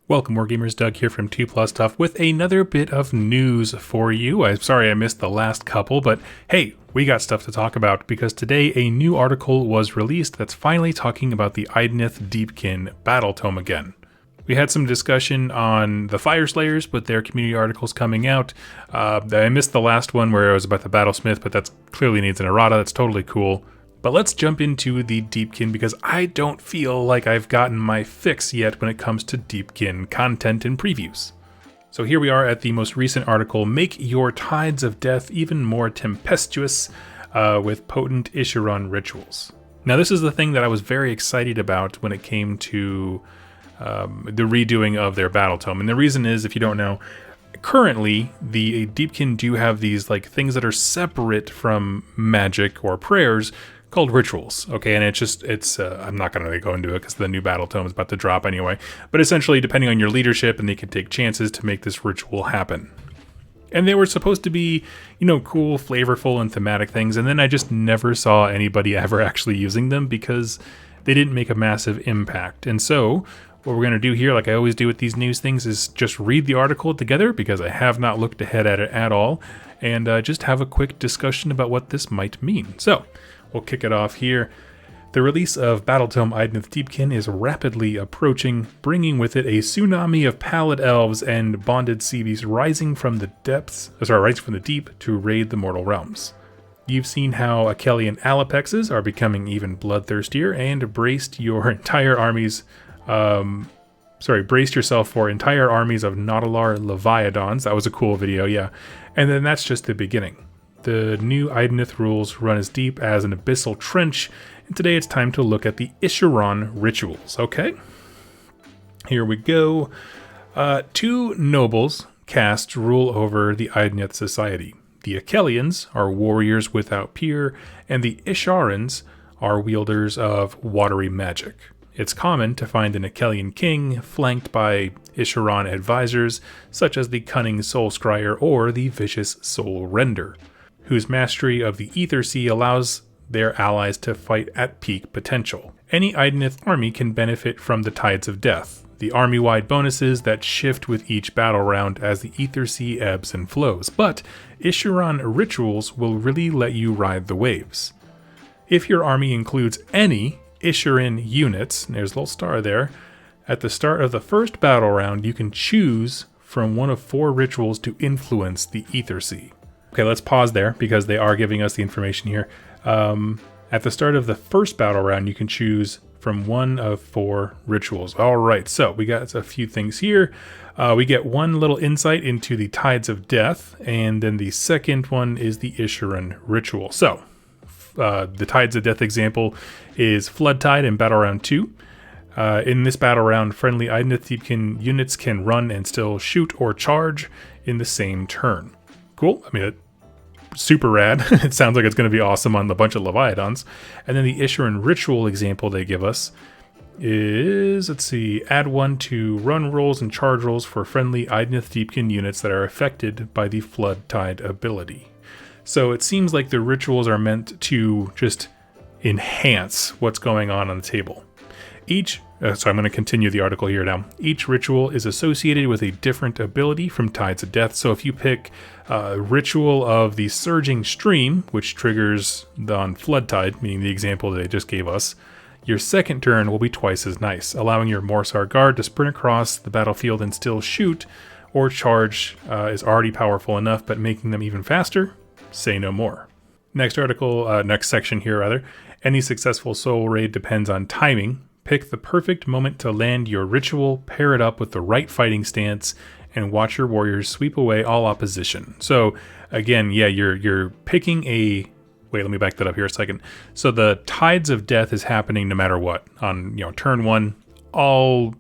Welcome, Wargamers. Doug here from 2 Plus Stuff with another bit of news for you. I'm sorry I missed the last couple, but hey, we got stuff to talk about because today a new article was released that's finally talking about the Idoneth Deepkin Battletome again. We had some discussion on the Fire Slayers, but their community articles coming out. I missed the last one where it was about the Battlesmith, but that clearly needs an errata. That's totally cool. But let's jump into the Deepkin because I don't feel like I've gotten my fix yet when it comes to Deepkin content and previews. So here we are at the most recent article, Make Your Tides of Death Even More Tempestuous with Potent Ishiran Rituals. Now this is the thing that I was very excited about when it came to the redoing of their Battletome. And the reason is, if you don't know, currently the Deepkin do have these like things that are separate from magic or prayers called rituals, okay? And it's I'm not going to really go into it because the new Battletome is about to drop anyway, but essentially depending on your leadership, and they can take chances to make this ritual happen. And they were supposed to be, cool, flavorful, and thematic things, and then I just never saw anybody ever actually using them because they didn't make a massive impact. And so what we're going to do here, like I always do with these news things, is just read the article together because I have not looked ahead at it at all, and just have a quick discussion about what this might mean. So we'll kick it off here. The release of Battletome Idoneth Deepkin is rapidly approaching, bringing with it a tsunami of pallid elves and bonded sea beasts rising from the deep to raid the mortal realms. You've seen how Achelian Alapexes are becoming even bloodthirstier, and braced yourself for entire armies of Nautilar Leviathans. That was a cool video, yeah. And then that's just the beginning. The new Idoneth rules run as deep as an abyssal trench, and today it's time to look at the Ishiran rituals, okay? Here we go. Two nobles castes rule over the Idoneth society. The Achelians are warriors without peer, and the Isharans are wielders of watery magic. It's common to find an Achelian king flanked by Ishiran advisors, such as the cunning Soul Scryer or the vicious Soul Render, whose mastery of the Ether Sea allows their allies to fight at peak potential. Any Idoneth army can benefit from the Tides of Death, the army-wide bonuses that shift with each battle round as the Ether Sea ebbs and flows, but Ishiran rituals will really let you ride the waves. If your army includes any Ishiran units, and there's a little star there, at the start of the first battle round you can choose from one of 4 rituals to influence the Ether Sea. Okay, let's pause there because they are giving us the information here. At the start of the first battle round, you can choose from one of 4 rituals. All right, so we got a few things here. We get one little insight into the Tides of Death, and then the second one is the Ishiran ritual. So, the Tides of Death example is Flood Tide in Battle Round 2. In this battle round, friendly Idoneth Deepkin units can run and still shoot or charge in the same turn. Cool. I mean, super rad. It sounds like it's going to be awesome on the bunch of Leviathans. And then the Ishiran ritual example they give us is, add 1 to run rolls and charge rolls for friendly Idoneth Deepkin units that are affected by the Flood Tide ability. So it seems like the rituals are meant to just enhance what's going on the table. So I'm going to continue the article here now. Each ritual is associated with a different ability from Tides of Death. So if you pick Ritual of the Surging Stream, which triggers on Flood Tide, meaning the example that they just gave us, your second turn will be twice as nice, allowing your Morsar Guard to sprint across the battlefield and still shoot, or charge is already powerful enough, but making them even faster, say no more. Next section here rather. Any successful soul raid depends on timing. Pick the perfect moment to land your ritual, pair it up with the right fighting stance, and watch your warriors sweep away all opposition. So again, yeah, you're picking a... Wait, let me back that up here a second. So the Tides of Death is happening no matter what. On turn 1, all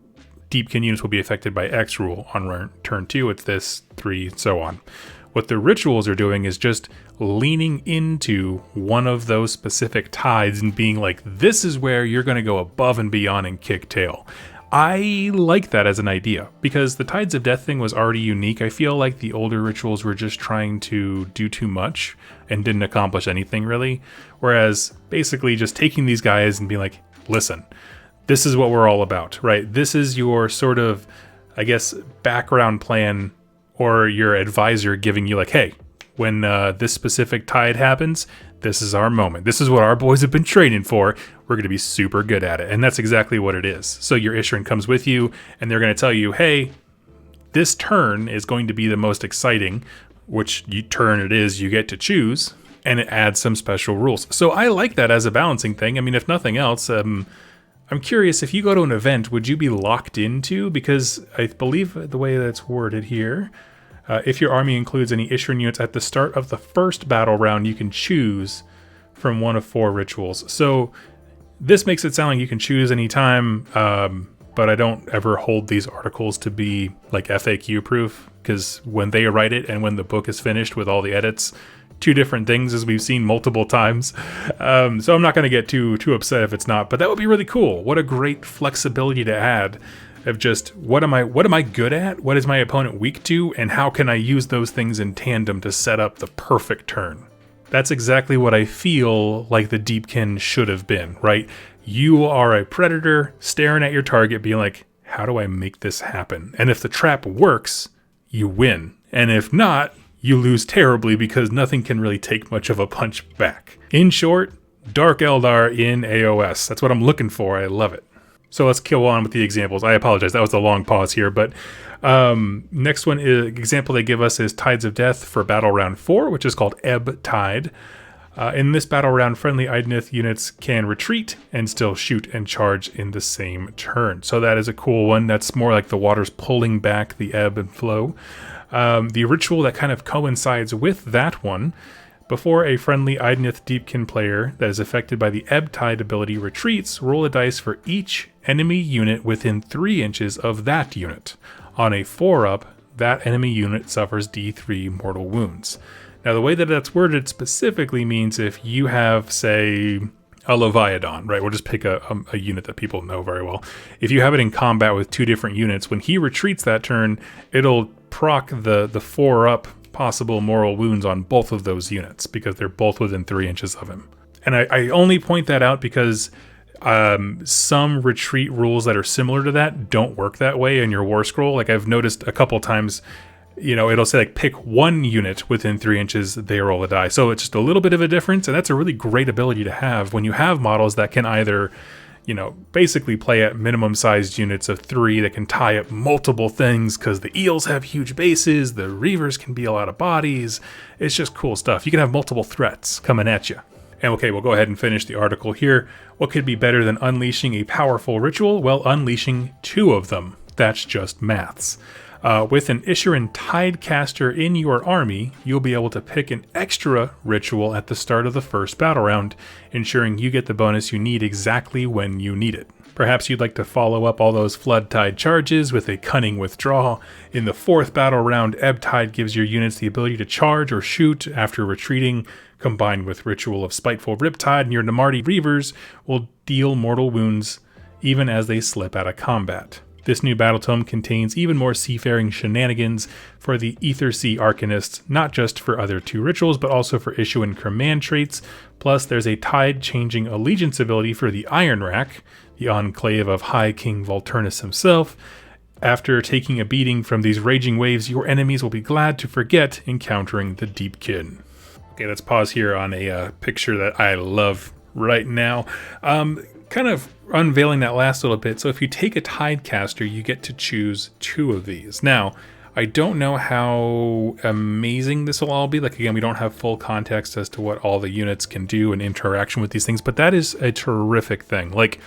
Deepkin units will be affected by X rule. On turn 2, it's this, 3, and so on. What the rituals are doing is just leaning into one of those specific tides and being like, this is where you're going to go above and beyond and kick tail. I like that as an idea because the Tides of Death thing was already unique. I feel like the older rituals were just trying to do too much and didn't accomplish anything really. Whereas basically just taking these guys and being like, listen, this is what we're all about, right? This is your sort of I guess, background plan or your advisor giving you like, hey, when this specific tide happens, this is our moment. This is what our boys have been training for. We're going to be super good at it. And that's exactly what it is. So your Ishrin comes with you, and they're going to tell you, hey, this turn is going to be the most exciting, which turn it is you get to choose, and it adds some special rules. So I like that as a balancing thing. I mean, if nothing else, I'm curious, if you go to an event, would you be locked into? Because I believe the way that's worded here, if your army includes any Ishrin units at the start of the first battle round, you can choose from one of 4 rituals. So this makes it sound like you can choose anytime, but I don't ever hold these articles to be like FAQ proof, because when they write it and when the book is finished with all the edits, 2 different things, as we've seen multiple times. So I'm not going to get too upset if it's not, but that would be really cool. What a great flexibility to add of just what am I good at? What is my opponent weak to? And how can I use those things in tandem to set up the perfect turn? That's exactly what I feel like the Deepkin should have been, right? You are a predator staring at your target being like, how do I make this happen? And if the trap works, you win. And if not, you lose terribly because nothing can really take much of a punch back. In short, Dark Eldar in AOS. That's what I'm looking for. I love it. So let's kill on with the examples. I apologize, that was a long pause here, but next one is example they give us is Tides of Death for Battle Round 4, which is called Ebb Tide. In this battle round, friendly Idoneth units can retreat and still shoot and charge in the same turn. So that is a cool one. That's more like the water's pulling back the ebb and flow. The ritual that kind of coincides with that one, before a friendly Idoneth Deepkin player that is affected by the Ebb Tide ability retreats, roll a dice for each enemy unit within 3 inches of that unit. On a 4-up, that enemy unit suffers D3 mortal wounds. Now, the way that that's worded specifically means if you have, say, a Leviathan, right? We'll just pick a unit that people know very well. If you have it in combat with 2 different units, when he retreats that turn, it'll proc the 4-up possible mortal wounds on both of those units because they're both within 3 inches of him. And I only point that out because some retreat rules that are similar to that don't work that way in your war scroll. Like I've noticed a couple times, you know, it'll say like pick 1 unit within 3 inches, they roll a die. So it's just a little bit of a difference, and that's a really great ability to have when you have models that can either, you know, basically play at minimum sized units of 3 that can tie up multiple things because the eels have huge bases, the reavers can be a lot of bodies. It's just cool stuff. You can have multiple threats coming at you. And okay, we'll go ahead and finish the article here. What could be better than unleashing a powerful ritual? Well, unleashing 2 of them. That's just maths. With an Ishrin Tidecaster in your army, you'll be able to pick an extra ritual at the start of the first battle round, ensuring you get the bonus you need exactly when you need it. Perhaps you'd like to follow up all those Flood Tide charges with a Cunning Withdrawal. In the 4th battle round, Ebb Tide gives your units the ability to charge or shoot after retreating, combined with Ritual of Spiteful Riptide, and your Namarti Reavers will deal mortal wounds even as they slip out of combat. This new Battletome contains even more seafaring shenanigans for the Ether Sea Arcanists, not just for other 2 rituals, but also for issue and command traits. Plus, there's a tide-changing allegiance ability for the Iron Rack, the enclave of High King Volturnus himself. After taking a beating from these raging waves, your enemies will be glad to forget encountering the Deepkin. Okay, let's pause here on a picture that I love right now. Kind of unveiling that last little bit. So if you take a Tidecaster, you get to choose 2 of these. Now, I don't know how amazing this will all be. Like, again, we don't have full context as to what all the units can do in interaction with these things, but that is a terrific thing. Like,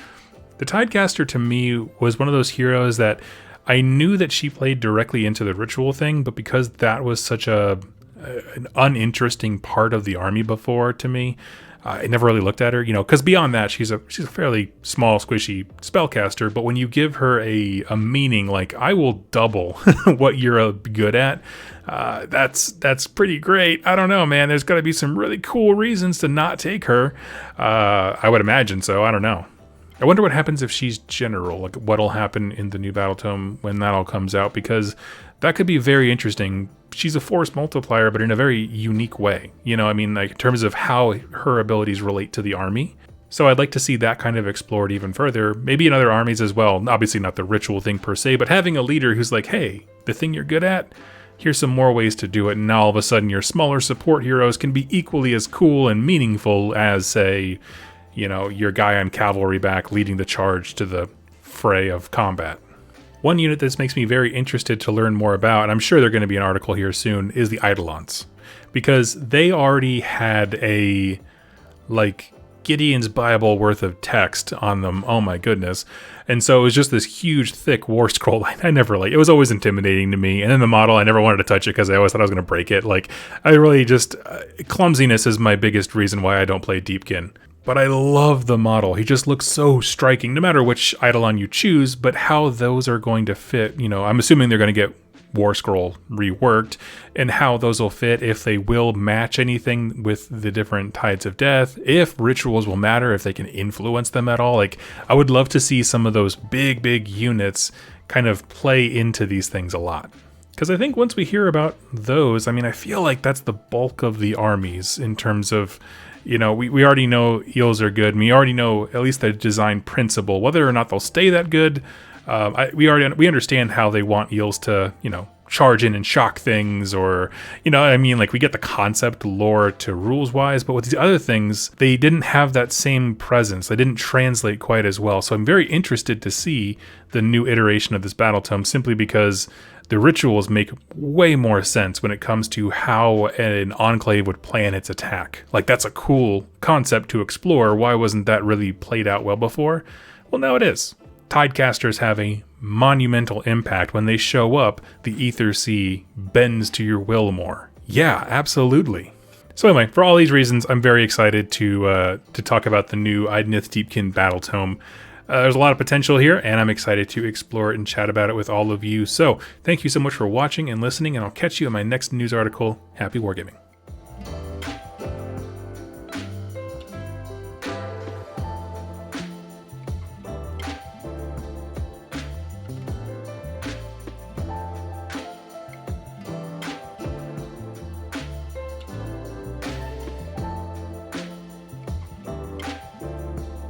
the Tidecaster to me was one of those heroes that I knew that she played directly into the ritual thing, but because that was such an uninteresting part of the army before to me, I never really looked at her, you know, because beyond that, she's a fairly small, squishy spellcaster. But when you give her a meaning like I will double what you're good at, that's pretty great. I don't know, man. There's got to be some really cool reasons to not take her. I would imagine so. I don't know. I wonder what happens if she's general. Like what'll happen in the new Battletome when that all comes out, because that could be very interesting. She's a force multiplier, but in a very unique way. You know, I mean, like in terms of how her abilities relate to the army. So I'd like to see that kind of explored even further, maybe in other armies as well. Obviously not the ritual thing per se, but having a leader who's like, hey, the thing you're good at, here's some more ways to do it, and now all of a sudden your smaller support heroes can be equally as cool and meaningful as, say, you know, your guy on cavalry back leading the charge to the fray of combat. One unit that makes me very interested to learn more about, and I'm sure there's going to be an article here soon, is the Eidolons. Because they already had a, like, Gideon's Bible worth of text on them. Oh my goodness. And so it was just this huge, thick war scroll. I never it was always intimidating to me. And then the model, I never wanted to touch it because I always thought I was going to break it. Like, I really just, clumsiness is my biggest reason why I don't play Deepkin. But I love the model. He just looks so striking, no matter which Eidolon you choose, but how those are going to fit. You know, I'm assuming they're going to get War Scroll reworked, and how those will fit, if they will match anything with the different Tides of Death, if rituals will matter, if they can influence them at all. Like, I would love to see some of those big units kind of play into these things a lot. Because I think once we hear about those, I mean, I feel like that's the bulk of the armies in terms of, you know, we already know eels are good, and we already know at least the design principle. Whether or not they'll stay that good, we understand how they want eels to, you know, charge in and shock things, or, you know, I mean, like, we get the concept lore to rules wise, but with these other things, they didn't have that same presence. They didn't translate quite as well. So I'm very interested to see the new iteration of this Battletome, simply because the rituals make way more sense when it comes to how an enclave would plan its attack. Like, that's a cool concept to explore. Why wasn't that really played out well before? Well, now it is. Tidecasters have a monumental impact. When they show up, the Ether Sea bends to your will more. Yeah, absolutely. So anyway, for all these reasons, I'm very excited to talk about the new Idoneth Deepkin Battletome. There's a lot of potential here, and I'm excited to explore it and chat about it with all of you. So thank you so much for watching and listening, and I'll catch you in my next news article. Happy wargaming.